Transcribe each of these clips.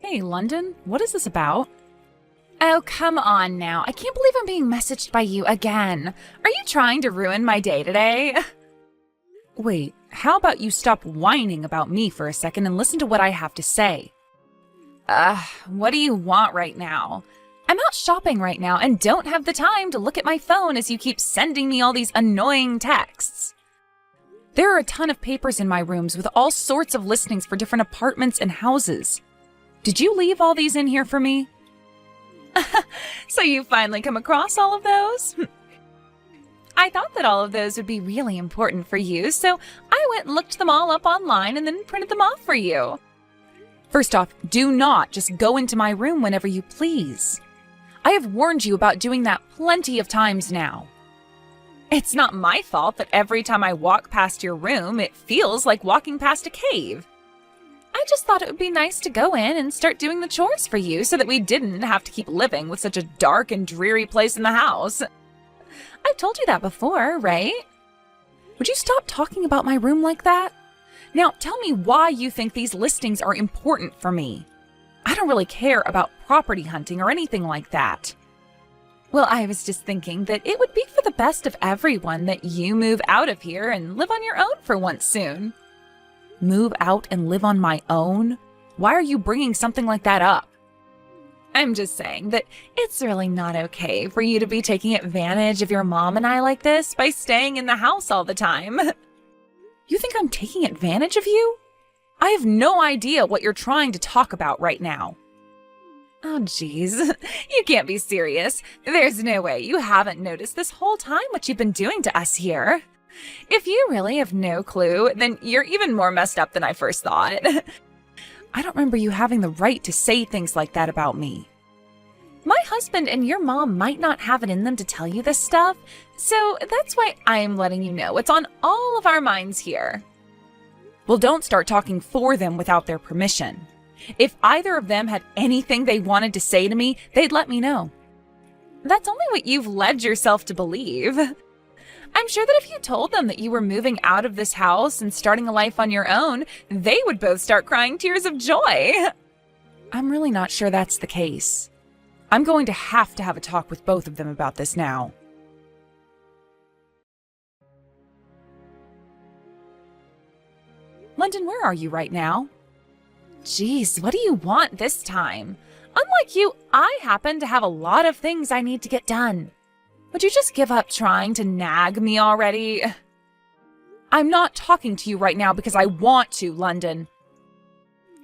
Hey, London, what is this about? Oh, come on now. I can't believe I'm being messaged by you again. Are you trying to ruin my day today? Wait, how about you stop whining about me for a second and listen to what I have to say? What do you want right now? I'm out shopping right now and don't have the time to look at my phone as you keep sending me all these annoying texts. There are a ton of papers in my rooms with all sorts of listings for different apartments and houses. Did you leave all these in here for me? So you finally come across all of those? I thought that all of those would be really important for you, so I went and looked them all up online and then printed them off for you. First off, do not just go into my room whenever you please. I have warned you about doing that plenty of times now. It's not my fault that every time I walk past your room, it feels like walking past a cave. I just thought it would be nice to go in and start doing the chores for you so that we didn't have to keep living with such a dark and dreary place in the house. I've told you that before, right? Would you stop talking about my room like that? Now, tell me why you think these listings are important for me. I don't really care about property hunting or anything like that. Well, I was just thinking that it would be for the best of everyone that you move out of here and live on your own for once soon. Move out and live on my own? Why are you bringing something like that up? I'm just saying that it's really not okay for you to be taking advantage of your mom and I like this by staying in the house all the time. You think I'm taking advantage of you? I have no idea what you're trying to talk about right now. Oh, geez. You can't be serious. There's no way you haven't noticed this whole time what you've been doing to us here. If you really have no clue, then you're even more messed up than I first thought. I don't remember you having the right to say things like that about me. My husband and your mom might not have it in them to tell you this stuff, so that's why I'm letting you know it's on all of our minds here. Well, don't start talking for them without their permission. If either of them had anything they wanted to say to me, they'd let me know. That's only what you've led yourself to believe. I'm sure that if you told them that you were moving out of this house and starting a life on your own, they would both start crying tears of joy. I'm really not sure that's the case. I'm going to have a talk with both of them about this now. London, where are you right now? Jeez, what do you want this time? Unlike you, I happen to have a lot of things I need to get done. Would you just give up trying to nag me already? I'm not talking to you right now because I want to, London.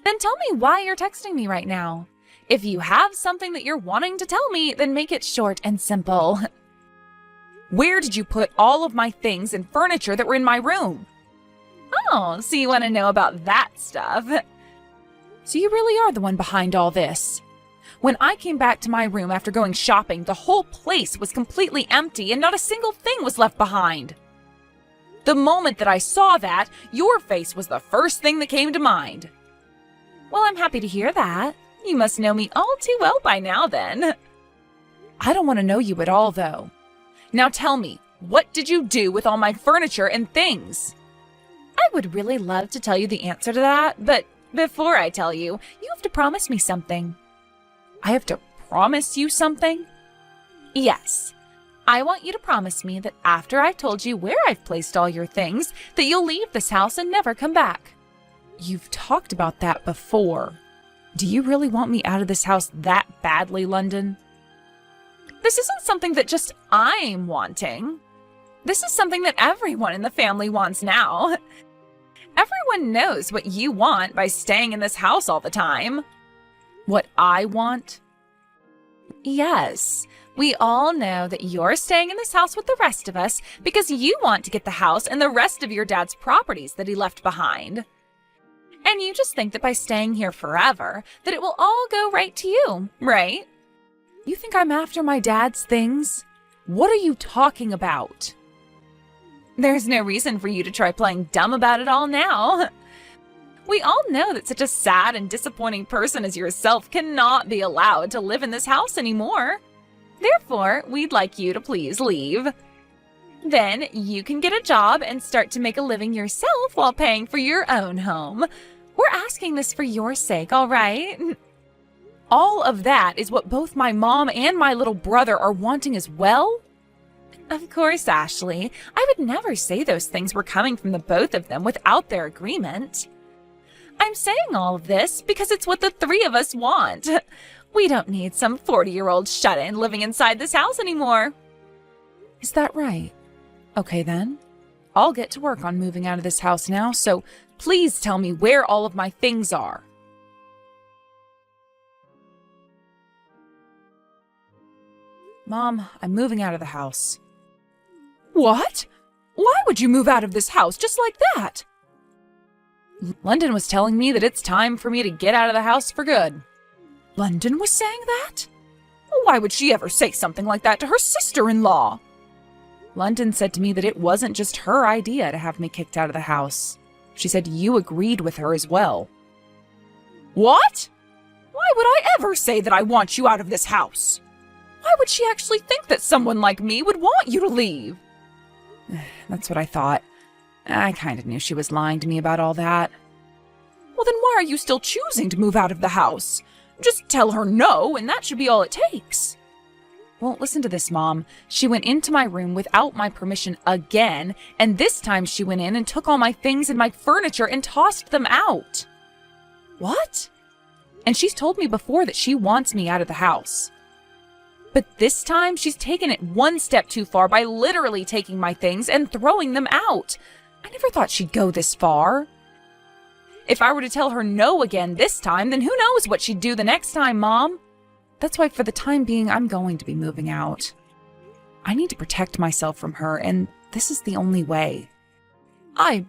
Then tell me why you're texting me right now. If you have something that you're wanting to tell me, then make it short and simple. Where did you put all of my things and furniture that were in my room? Oh, so you want to know about that stuff. So you really are the one behind all this. When I came back to my room after going shopping, the whole place was completely empty and not a single thing was left behind. The moment that I saw that, your face was the first thing that came to mind. Well, I'm happy to hear that. You must know me all too well by now then. I don't want to know you at all, though. Now tell me, what did you do with all my furniture and things? I would really love to tell you the answer to that, but before I tell you, you have to promise me something. I have to promise you something? Yes. I want you to promise me that after I've told you where I've placed all your things, that you'll leave this house and never come back. You've talked about that before. Do you really want me out of this house that badly, London? This isn't something that just I'm wanting. This is something that everyone in the family wants now. Everyone knows what you want by staying in this house all the time. What I want? Yes, we all know that you're staying in this house with the rest of us because you want to get the house and the rest of your dad's properties that he left behind. And you just think that by staying here forever, that it will all go right to you, right? You think I'm after my dad's things? What are you talking about? There's no reason for you to try playing dumb about it all now. We all know that such a sad and disappointing person as yourself cannot be allowed to live in this house anymore. Therefore, we'd like you to please leave. Then you can get a job and start to make a living yourself while paying for your own home. We're asking this for your sake, all right? all of that is what both my mom and my little brother are wanting as well? Of course, Ashley. I would never say those things were coming from the both of them without their agreement. I'm saying all of this because it's what the three of us want. We don't need some 40-year-old shut-in living inside this house anymore. Is that right? Okay then. I'll get to work on moving out of this house now, so please tell me where all of my things are. Mom, I'm moving out of the house. What? Why would you move out of this house just like that? London was telling me that it's time for me to get out of the house for good. London was saying that? Why would she ever say something like that to her sister-in-law? London said to me that it wasn't just her idea to have me kicked out of the house. She said you agreed with her as well. What? Why would I ever say that I want you out of this house? Why would she actually think that someone like me would want you to leave? That's what I thought. I kind of knew she was lying to me about all that. Well, then why are you still choosing to move out of the house? Just tell her no, and that should be all it takes. Well, listen to this, Mom. She went into my room without my permission again, and this time she went in and took all my things and my furniture and tossed them out. What? And she's told me before that she wants me out of the house. But this time, she's taken it one step too far by literally taking my things and throwing them out. I never thought she'd go this far. If I were to tell her no again this time, then who knows what she'd do the next time, Mom? That's why for the time being, I'm going to be moving out. I need to protect myself from her, and this is the only way. I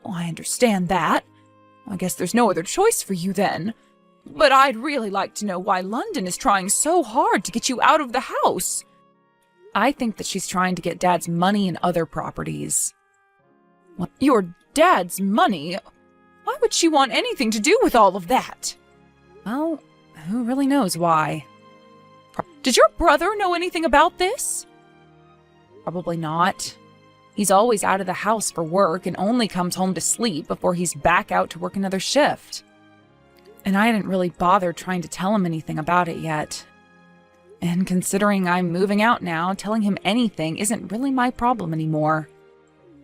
understand that. I guess there's no other choice for you then. But I'd really like to know why London is trying so hard to get you out of the house. I think that she's trying to get Dad's money and other properties. What? Your dad's money? Why would she want anything to do with all of that? Well, who really knows why? Did your brother know anything about this? Probably not. He's always out of the house for work and only comes home to sleep before he's back out to work another shift. And I hadn't really bothered trying to tell him anything about it yet. And considering I'm moving out now, telling him anything isn't really my problem anymore.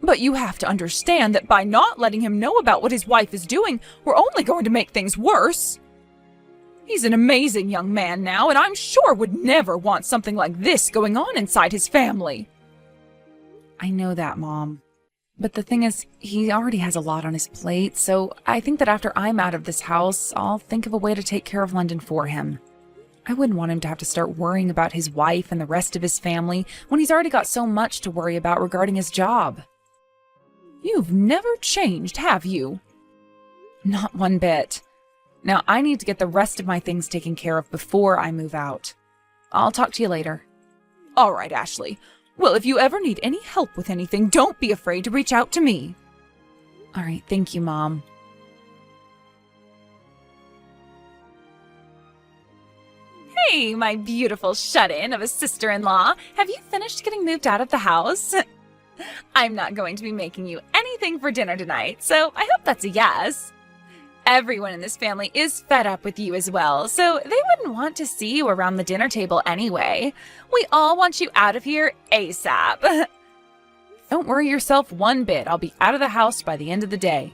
But you have to understand that by not letting him know about what his wife is doing, we're only going to make things worse. He's an amazing young man now, and I'm sure would never want something like this going on inside his family. I know that, Mom. But the thing is, he already has a lot on his plate, so I think that after I'm out of this house, I'll think of a way to take care of London for him. I wouldn't want him to have to start worrying about his wife and the rest of his family when he's already got so much to worry about regarding his job. You've never changed, have you? Not one bit. Now, I need to get the rest of my things taken care of before I move out. I'll talk to you later. All right, Ashley. Well, if you ever need any help with anything, don't be afraid to reach out to me. All right, thank you, Mom. Hey, my beautiful shut-in of a sister-in-law. Have you finished getting moved out of the house? I'm not going to be making you anything for dinner tonight, so I hope that's a yes. Everyone in this family is fed up with you as well, so they wouldn't want to see you around the dinner table anyway. We all want you out of here ASAP. Don't worry yourself one bit. I'll be out of the house by the end of the day.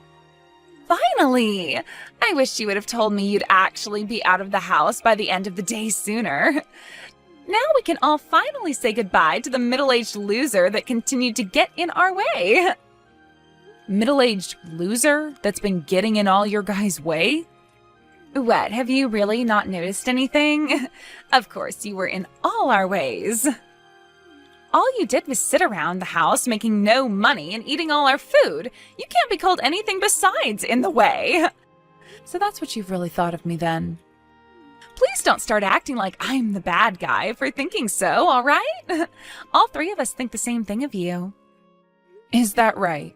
Finally! I wish you would have told me you'd actually be out of the house by the end of the day sooner. Now we can all finally say goodbye to the middle-aged loser that continued to get in our way. Middle-aged loser that's been getting in all your guys' way? What, have you really not noticed anything? Of course, you were in all our ways. All you did was sit around the house making no money and eating all our food. You can't be called anything besides in the way. So that's what you've really thought of me then. Please don't start acting like I'm the bad guy for thinking so, all right? All three of us think the same thing of you. Is that right?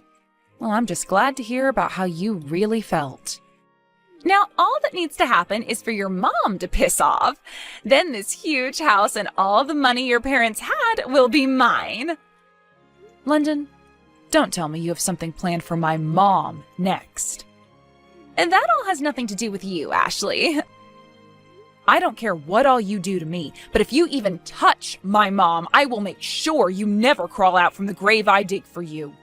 Well, I'm just glad to hear about how you really felt. Now, all that needs to happen is for your mom to piss off. Then this huge house and all the money your parents had will be mine. London, don't tell me you have something planned for my mom next. And that all has nothing to do with you, Ashley. I don't care what all you do to me, but if you even touch my mom, I will make sure you never crawl out from the grave I dig for you.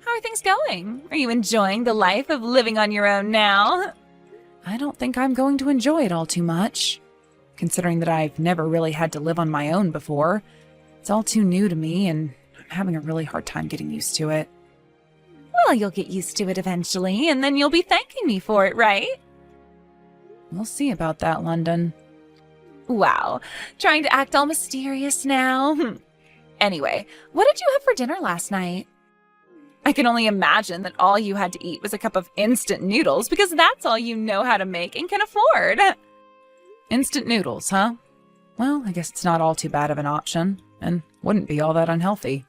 How are things going? Are you enjoying the life of living on your own now? I don't think I'm going to enjoy it all too much. Considering that I've never really had to live on my own before, it's all too new to me and I'm having a really hard time getting used to it. Well, you'll get used to it eventually, and then you'll be thanking me for it, right? We'll see about that, London. Wow, trying to act all mysterious now. Anyway, what did you have for dinner last night? I can only imagine that all you had to eat was a cup of instant noodles because that's all you know how to make and can afford. Instant noodles, huh? Well, I guess it's not all too bad of an option, and wouldn't be all that unhealthy.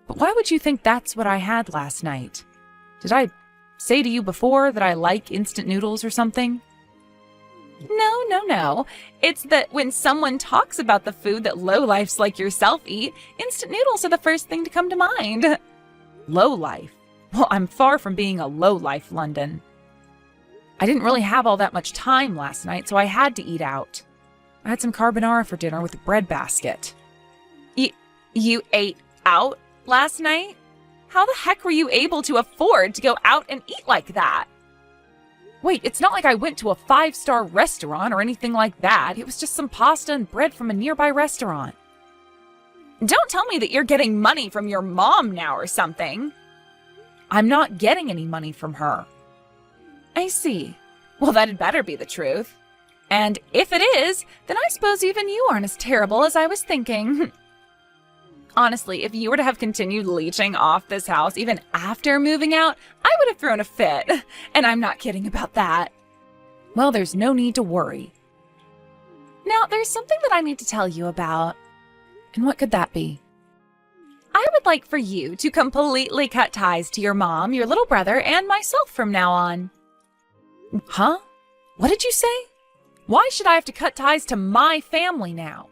But why would you think that's what I had last night? Did I say to you before that I like instant noodles or something? No. It's that when someone talks about the food that lowlifes like yourself eat, instant noodles are the first thing to come to mind. Lowlife? Well, I'm far from being a lowlife, London. I didn't really have all that much time last night, so I had to eat out. I had some carbonara for dinner with a bread basket. You ate out last night? How the heck were you able to afford to go out and eat like that? Wait, it's not like I went to a 5-star restaurant or anything like that. It was just some pasta and bread from a nearby restaurant. Don't tell me that you're getting money from your mom now or something. I'm not getting any money from her. I see. Well, that'd better be the truth. And if it is, then I suppose even you aren't as terrible as I was thinking. Honestly, if you were to have continued leeching off this house even after moving out, I would have thrown a fit. And I'm not kidding about that. Well, there's no need to worry. Now, there's something that I need to tell you about. And what could that be? I would like for you to completely cut ties to your mom, your little brother, and myself from now on. Huh? What did you say? Why should I have to cut ties to my family now?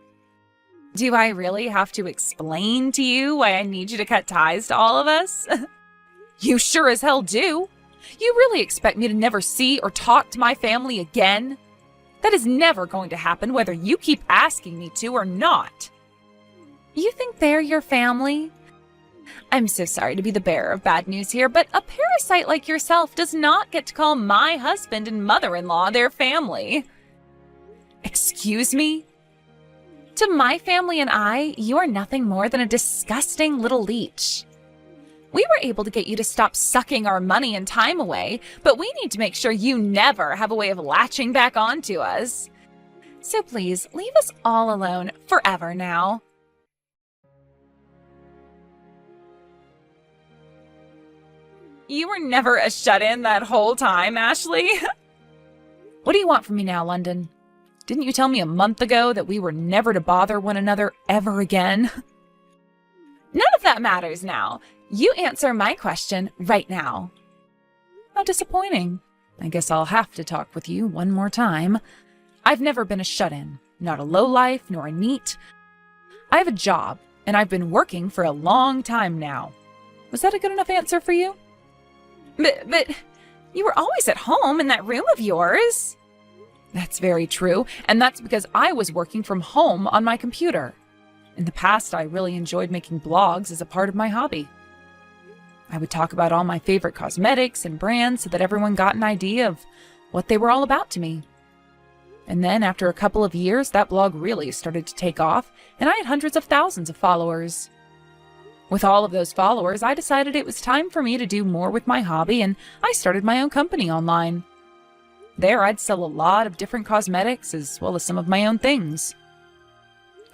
Do I really have to explain to you why I need you to cut ties to all of us? You sure as hell do. You really expect me to never see or talk to my family again? That is never going to happen whether you keep asking me to or not. You think they're your family? I'm so sorry to be the bearer of bad news here, but a parasite like yourself does not get to call my husband and mother-in-law their family. Excuse me? To my family and I, you are nothing more than a disgusting little leech. We were able to get you to stop sucking our money and time away, but we need to make sure you never have a way of latching back onto us. So please, leave us all alone forever now. You were never a shut-in that whole time, Ashley. What do you want from me now, London? Didn't you tell me a month ago that we were never to bother one another ever again? None of that matters now. You answer my question right now. How disappointing. I guess I'll have to talk with you one more time. I've never been a shut-in, not a lowlife nor a neat. I have a job, and I've been working for a long time now. Was that a good enough answer for you? But you were always at home in that room of yours. That's very true, and that's because I was working from home on my computer. In the past, I really enjoyed making blogs as a part of my hobby. I would talk about all my favorite cosmetics and brands so that everyone got an idea of what they were all about to me. And then after a couple of years, that blog really started to take off, and I had hundreds of thousands of followers. With all of those followers, I decided it was time for me to do more with my hobby, and I started my own company online. There, I'd sell a lot of different cosmetics as well as some of my own things.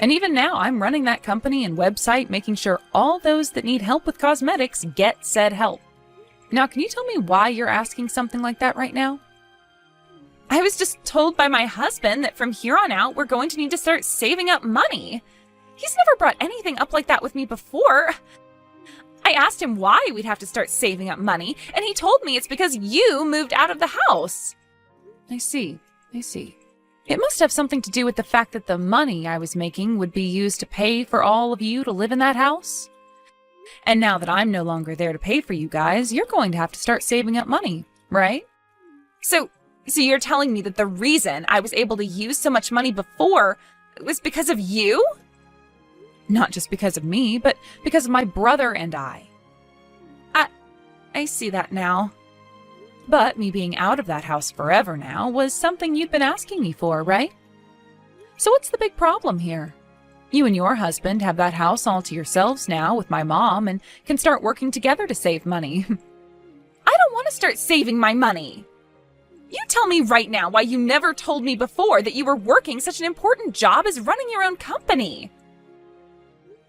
And even now, I'm running that company and website, making sure all those that need help with cosmetics get said help. Now, can you tell me why you're asking something like that right now? I was just told by my husband that from here on out, we're going to need to start saving up money. He's never brought anything up like that with me before. I asked him why we'd have to start saving up money, and he told me it's because you moved out of the house. I see. It must have something to do with the fact that the money I was making would be used to pay for all of you to live in that house. And now that I'm no longer there to pay for you guys, you're going to have to start saving up money, right? So you're telling me that the reason I was able to use so much money before was because of you? Not just because of me, but because of my brother and I. I see that now. But me being out of that house forever now was something you'd been asking me for, right? So what's the big problem here? You and your husband have that house all to yourselves now with my mom and can start working together to save money. I don't want to start saving my money. You tell me right now why you never told me before that you were working such an important job as running your own company.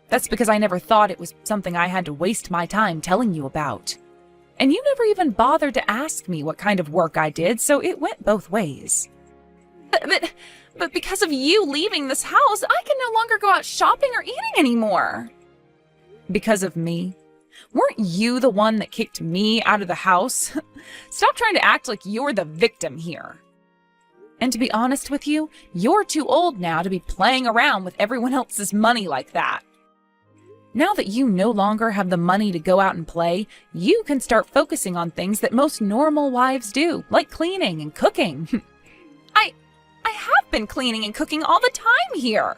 That's because I never thought it was something I had to waste my time telling you about. And you never even bothered to ask me what kind of work I did, so it went both ways. But because of you leaving this house, I can no longer go out shopping or eating anymore. Because of me? Weren't you the one that kicked me out of the house? Stop trying to act like you're the victim here. And to be honest with you, you're too old now to be playing around with everyone else's money like that. Now that you no longer have the money to go out and play, you can start focusing on things that most normal wives do, like cleaning and cooking. I have been cleaning and cooking all the time here.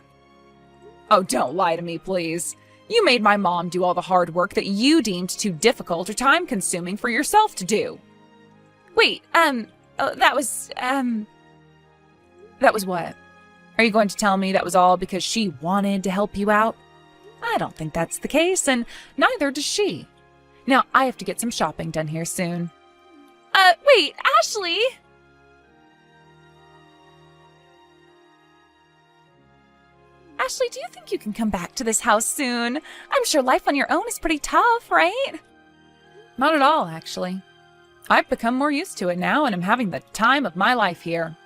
Oh, don't lie to me, please. You made my mom do all the hard work that you deemed too difficult or time-consuming for yourself to do. Wait, that was what? Are you going to tell me that was all because she wanted to help you out? I don't think that's the case, and neither does she. Now, I have to get some shopping done here soon. Wait, Ashley! Ashley, do you think you can come back to this house soon? I'm sure life on your own is pretty tough, right? Not at all, actually. I've become more used to it now, and I'm having the time of my life here.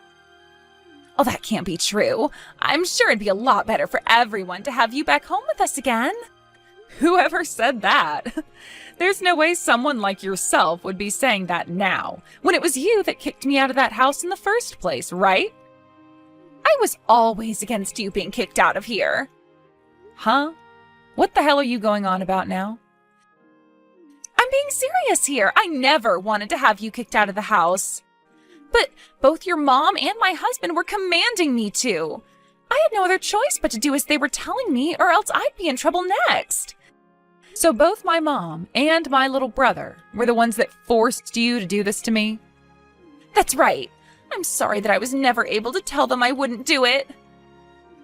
Oh, that can't be true. I'm sure it'd be a lot better for everyone to have you back home with us again. Whoever said that? There's no way someone like yourself would be saying that now, when it was you that kicked me out of that house in the first place, right? I was always against you being kicked out of here. Huh? What the hell are you going on about now? I'm being serious here. I never wanted to have you kicked out of the house. But both your mom and my husband were commanding me to. I had no other choice but to do as they were telling me, or else I'd be in trouble next. So both my mom and my little brother were the ones that forced you to do this to me? That's right. I'm sorry that I was never able to tell them I wouldn't do it.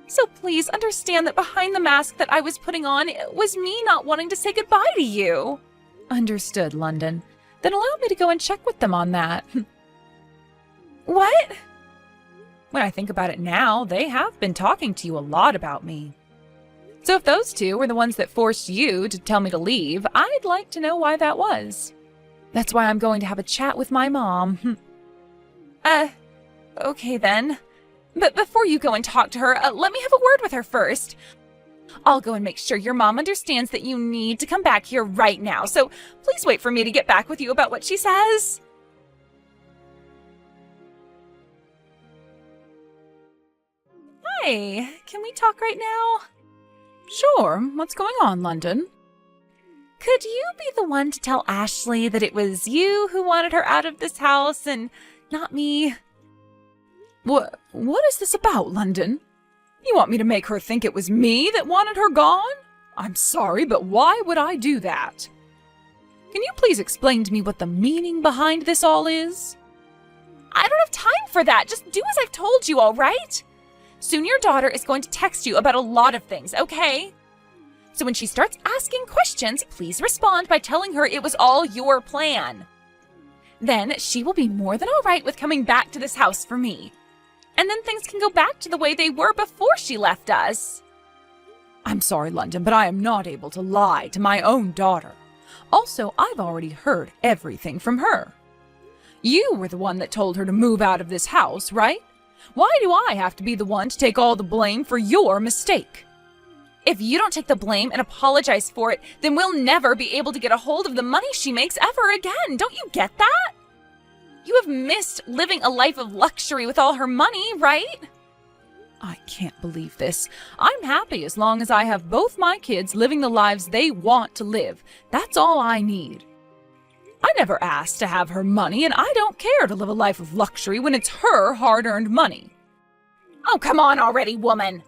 So please understand that behind the mask that I was putting on, it was me not wanting to say goodbye to you. Understood, London. Then allow me to go and check with them on that. What? When I think about it now, they have been talking to you a lot about me. So if those two were the ones that forced you to tell me to leave, I'd like to know why that was. That's why I'm going to have a chat with my mom. Okay then. But before you go and talk to her, let me have a word with her first. I'll go and make sure your mom understands that you need to come back here right now, so please wait for me to get back with you about what she says. Hi, can we talk right now? Sure, what's going on, London? Could you be the one to tell Ashley that it was you who wanted her out of this house and not me? What is this about, London? You want me to make her think it was me that wanted her gone? I'm sorry, but why would I do that? Can you please explain to me what the meaning behind this all is? I don't have time for that. Just do as I've told you, all right? Soon your daughter is going to text you about a lot of things, okay? So when she starts asking questions, please respond by telling her it was all your plan. Then she will be more than all right with coming back to this house for me. And then things can go back to the way they were before she left us. I'm sorry, London, but I am not able to lie to my own daughter. Also, I've already heard everything from her. You were the one that told her to move out of this house, right? Why do I have to be the one to take all the blame for your mistake? If you don't take the blame and apologize for it, then we'll never be able to get a hold of the money she makes ever again. Don't you get that? You have missed living a life of luxury with all her money, right? I can't believe this. I'm happy as long as I have both my kids living the lives they want to live. That's all I need. I never asked to have her money, and I don't care to live a life of luxury when it's her hard-earned money. Oh, come on already, woman.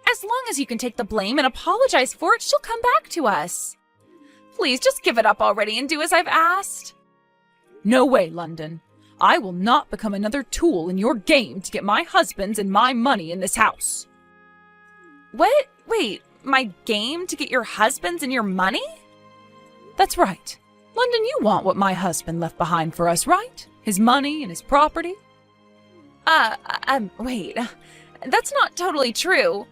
As long as you can take the blame and apologize for it, she'll come back to us. Please, just give it up already and do as I've asked. No way, London. I will not become another tool in your game to get my husband's and my money in this house. What? Wait, my game to get your husband's and your money? That's right. London, you want what my husband left behind for us, right? His money and his property? Wait. That's not totally true.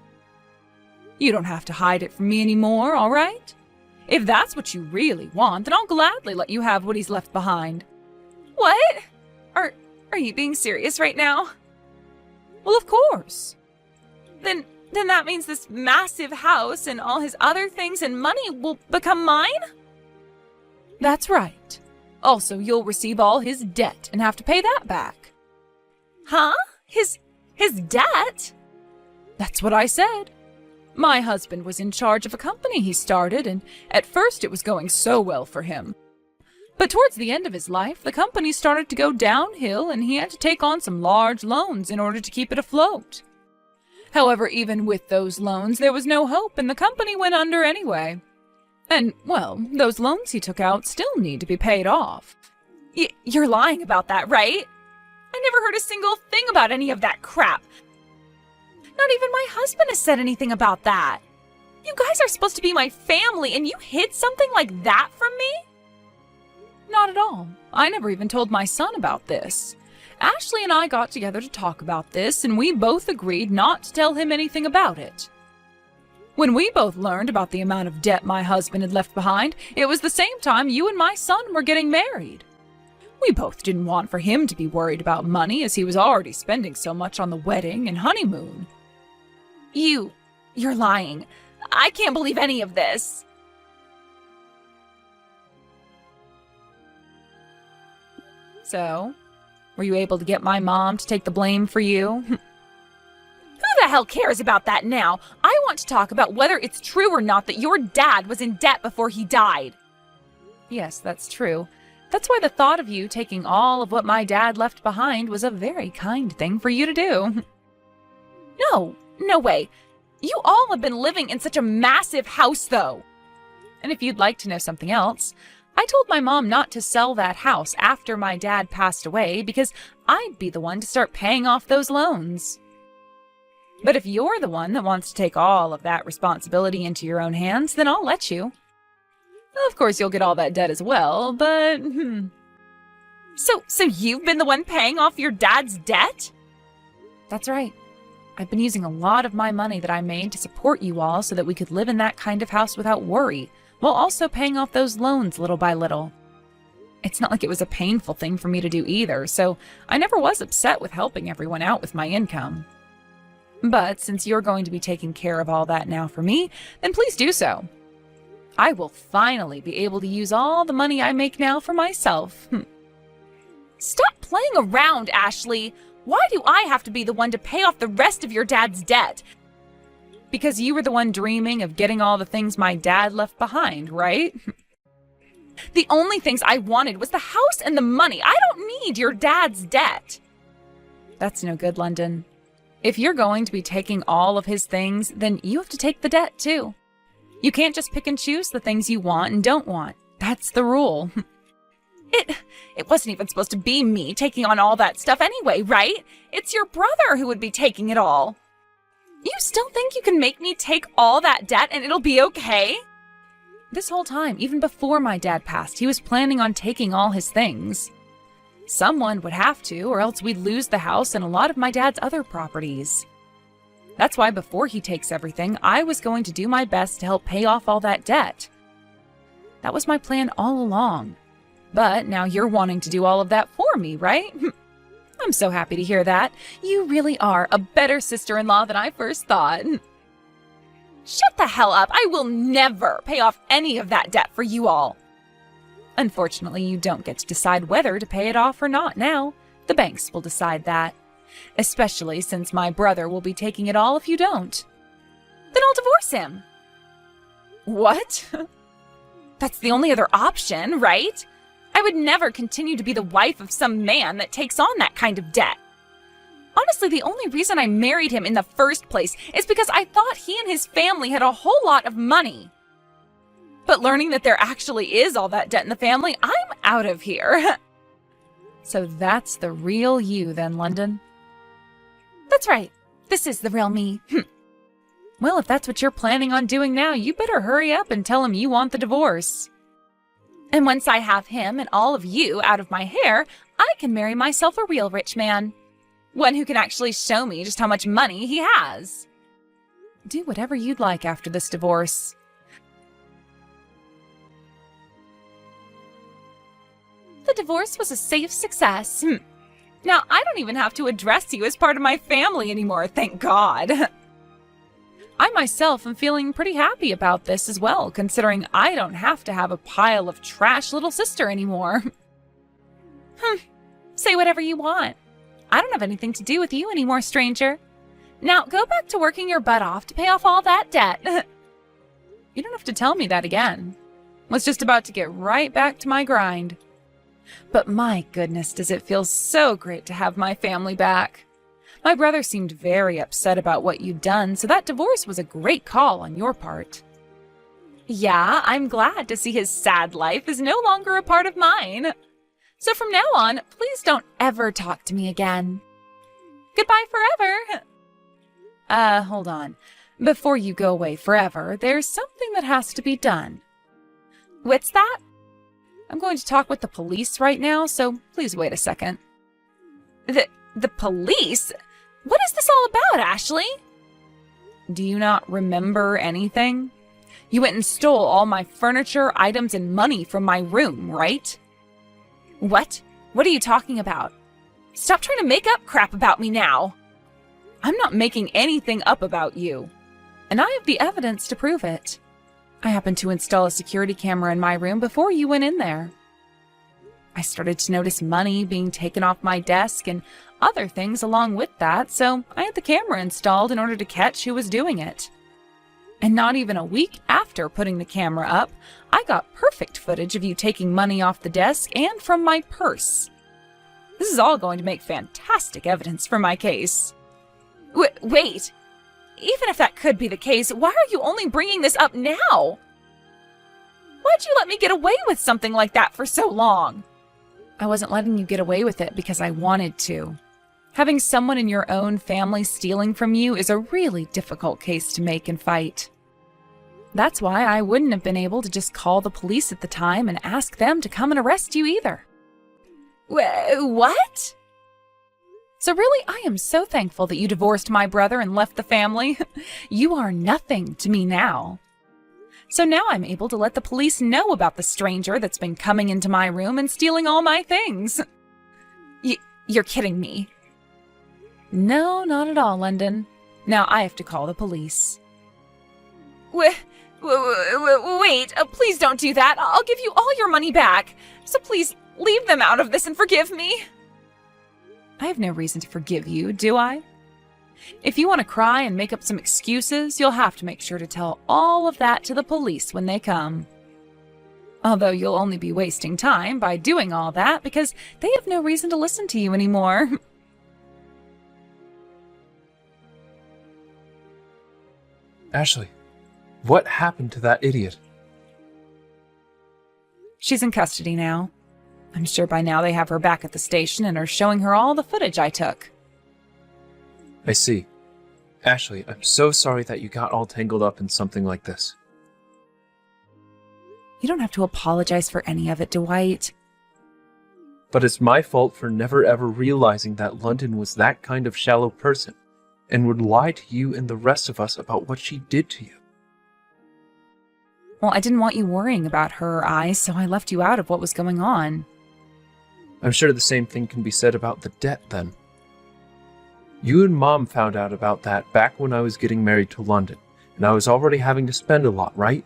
You don't have to hide it from me anymore, all right? If that's what you really want, then I'll gladly let you have what he's left behind. What? Are you being serious right now? Well, of course. Then that means this massive house and all his other things and money will become mine? That's right. Also, you'll receive all his debt and have to pay that back. Huh? His debt? That's what I said. My husband was in charge of a company he started, and at first it was going so well for him. But towards the end of his life, the company started to go downhill, and he had to take on some large loans in order to keep it afloat. However, even with those loans, there was no hope, and the company went under anyway. And, well, those loans he took out still need to be paid off. You're lying about that, right? I never heard a single thing about any of that crap. Not even my husband has said anything about that. You guys are supposed to be my family, and you hid something like that from me? Not at all. I never even told my son about this. Ashley and I got together to talk about this, and we both agreed not to tell him anything about it. When we both learned about the amount of debt my husband had left behind, it was the same time you and my son were getting married. We both didn't want for him to be worried about money, as he was already spending so much on the wedding and honeymoon. You're lying. I can't believe any of this. So, were you able to get my mom to take the blame for you? Who the hell cares about that now? I want to talk about whether it's true or not that your dad was in debt before he died. Yes, that's true. That's why the thought of you taking all of what my dad left behind was a very kind thing for you to do. No way. You all have been living in such a massive house, though. And if you'd like to know something else, I told my mom not to sell that house after my dad passed away because I'd be the one to start paying off those loans. But if you're the one that wants to take all of that responsibility into your own hands, then I'll let you. Of course, you'll get all that debt as well, but... So you've been the one paying off your dad's debt? That's right. I've been using a lot of my money that I made to support you all so that we could live in that kind of house without worry, while also paying off those loans little by little. It's not like it was a painful thing for me to do either, so I never was upset with helping everyone out with my income. But since you're going to be taking care of all that now for me, then please do so. I will finally be able to use all the money I make now for myself. Stop playing around, Ashley! Why do I have to be the one to pay off the rest of your dad's debt? Because you were the one dreaming of getting all the things my dad left behind, right? The only things I wanted was the house and the money. I don't need your dad's debt. That's no good, London. If you're going to be taking all of his things, then you have to take the debt too. You can't just pick and choose the things you want and don't want. That's the rule. It wasn't even supposed to be me taking on all that stuff anyway, right? It's your brother who would be taking it all. You still think you can make me take all that debt and it'll be okay? This whole time, even before my dad passed, he was planning on taking all his things. Someone would have to, or else we'd lose the house and a lot of my dad's other properties. That's why before he takes everything, I was going to do my best to help pay off all that debt. That was my plan all along. But now you're wanting to do all of that for me, right? I'm so happy to hear that. You really are a better sister-in-law than I first thought. Shut the hell up. I will never pay off any of that debt for you all. Unfortunately, you don't get to decide whether to pay it off or not now. The banks will decide that. especially since my brother will be taking it all if you don't. Then I'll divorce him. What? That's the only other option, right? I would never continue to be the wife of some man that takes on that kind of debt. Honestly, the only reason I married him in the first place is because I thought he and his family had a whole lot of money. But learning that there actually is all that debt in the family, I'm out of here. So that's the real you then, London? That's right. This is the real me. Well, if that's what you're planning on doing now, you better hurry up and tell him you want the divorce. And once I have him and all of you out of my hair, I can marry myself a real rich man. One who can actually show me just how much money he has. Do whatever you'd like after this divorce. The divorce was a safe success. Now, I don't even have to address you as part of my family anymore, thank God. I myself am feeling pretty happy about this as well, considering I don't have to have a pile of trash little sister anymore. Say whatever you want. I don't have anything to do with you anymore, stranger. Now, go back to working your butt off to pay off all that debt. You don't have to tell me that again. I was just about to get right back to my grind. But my goodness, does it feel so great to have my family back. My brother seemed very upset about what you'd done, so that divorce was a great call on your part. Yeah, I'm glad to see his sad life is no longer a part of mine. So from now on, please don't ever talk to me again. Goodbye forever. Hold on. Before you go away forever, there's something that has to be done. What's that? I'm going to talk with the police right now, so please wait a second. The police? What is this all about, Ashley? Do you not remember anything? You went and stole all my furniture, items, and money from my room, right? What? What are you talking about? Stop trying to make up crap about me now. I'm not making anything up about you. And I have the evidence to prove it. I happened to install a security camera in my room before you went in there. I started to notice money being taken off my desk and other things along with that, so I had the camera installed in order to catch who was doing it. And not even a week after putting the camera up, I got perfect footage of you taking money off the desk and from my purse. This is all going to make fantastic evidence for my case. Wait! Even if that could be the case, why are you only bringing this up now? Why'd you let me get away with something like that for so long? I wasn't letting you get away with it because I wanted to. Having someone in your own family stealing from you is a really difficult case to make and fight. That's why I wouldn't have been able to just call the police at the time and ask them to come and arrest you either. What? So really, I am so thankful that you divorced my brother and left the family. You are nothing to me now. So now I'm able to let the police know about the stranger that's been coming into my room and stealing all my things. You're kidding me. No, not at all, London. Now I have to call the police. Wait, please don't do that. I'll give you all your money back. So please leave them out of this and forgive me. I have no reason to forgive you, do I? If you want to cry and make up some excuses, you'll have to make sure to tell all of that to the police when they come. Although you'll only be wasting time by doing all that because they have no reason to listen to you anymore. Ashley, what happened to that idiot? She's in custody now. I'm sure by now they have her back at the station and are showing her all the footage I took. I see. Ashley, I'm so sorry that you got all tangled up in something like this. You don't have to apologize for any of it, Dwight. But it's my fault for never ever realizing that London was that kind of shallow person and would lie to you and the rest of us about what she did to you. Well, I didn't want you worrying about her eyes, so I left you out of what was going on. I'm sure the same thing can be said about the debt, then. You and Mom found out about that back when I was getting married to London, and I was already having to spend a lot, right?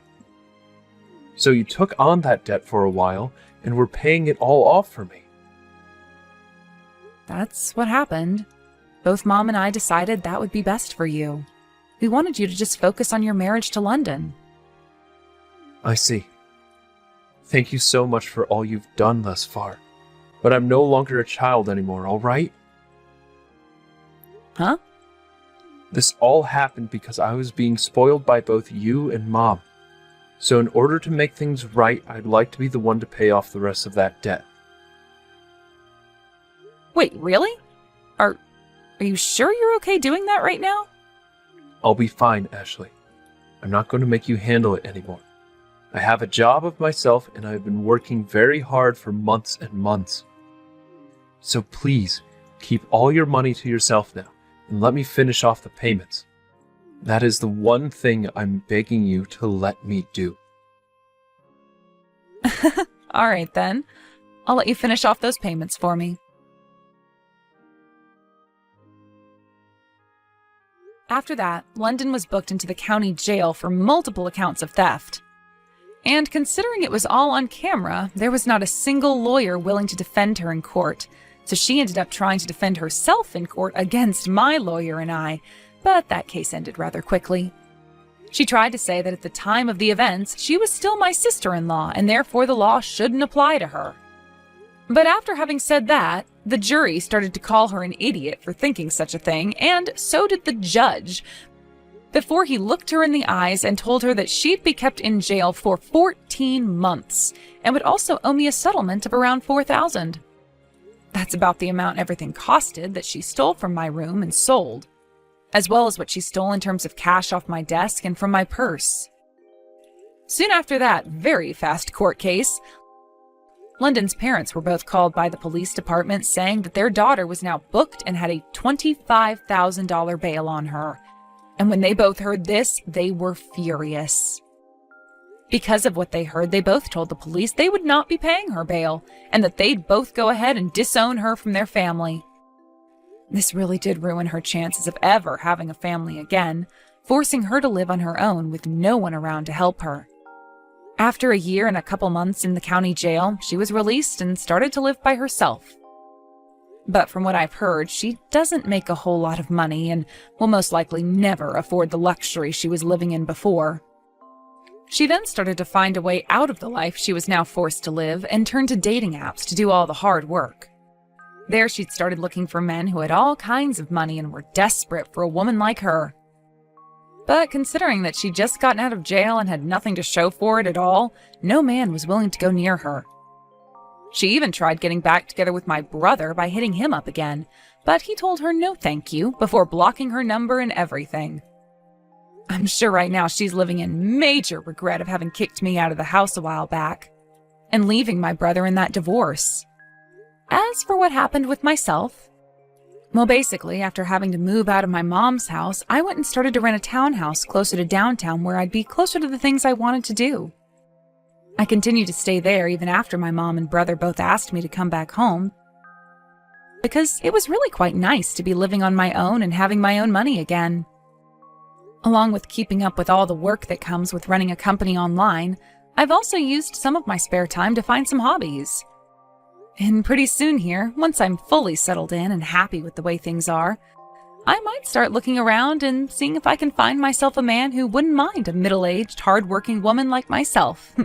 So you took on that debt for a while, and were paying it all off for me. That's what happened. both Mom and I decided that would be best for you. We wanted you to just focus on your marriage to London. I see. Thank you so much for all you've done thus far. But I'm no longer a child anymore, all right? Huh? This all happened because I was being spoiled by both you and Mom. So in order to make things right, I'd like to be the one to pay off the rest of that debt. Wait, really? Are you sure you're okay doing that right now? I'll be fine, Ashley. I'm not going to make you handle it anymore. I have a job of myself and I've been working very hard for months and months. So please, keep all your money to yourself now and let me finish off the payments. That is the one thing I'm begging you to let me do. All right, then. I'll let you finish off those payments for me. After that, London was booked into the county jail for multiple accounts of theft. And considering it was all on camera, there was not a single lawyer willing to defend her in court, so she ended up trying to defend herself in court against my lawyer and I, but that case ended rather quickly. She tried to say that at the time of the events, she was still my sister-in-law, and therefore the law shouldn't apply to her. But after having said that, the jury started to call her an idiot for thinking such a thing, and so did the judge, before he looked her in the eyes and told her that she'd be kept in jail for 14 months, and would also owe me a settlement of around $4,000. That's about the amount everything costed that she stole from my room and sold, as well as what she stole in terms of cash off my desk and from my purse. Soon after that very fast court case, London's parents were both called by the police department saying that their daughter was now booked and had a $25,000 bail on her. And when they both heard this, they were furious. Because of what they heard, they both told the police they would not be paying her bail, and that they'd both go ahead and disown her from their family. This really did ruin her chances of ever having a family again, forcing her to live on her own with no one around to help her. After a year and a couple months in the county jail, she was released and started to live by herself. But from what I've heard, she doesn't make a whole lot of money and will most likely never afford the luxury she was living in before. She then started to find a way out of the life she was now forced to live and turned to dating apps to do all the hard work. There she'd started looking for men who had all kinds of money and were desperate for a woman like her. But considering that she'd just gotten out of jail and had nothing to show for it at all, no man was willing to go near her. She even tried getting back together with my brother by hitting him up again, but he told her no thank you before blocking her number and everything. I'm sure right now she's living in major regret of having kicked me out of the house a while back and leaving my brother in that divorce. As for what happened with myself, well, basically, after having to move out of my mom's house, I went and started to rent a townhouse closer to downtown where I'd be closer to the things I wanted to do. I continued to stay there even after my mom and brother both asked me to come back home, because it was really quite nice to be living on my own and having my own money again. Along with keeping up with all the work that comes with running a company online, I've also used some of my spare time to find some hobbies. And pretty soon here, once I'm fully settled in and happy with the way things are, I might start looking around and seeing if I can find myself a man who wouldn't mind a middle-aged, hard-working woman like myself.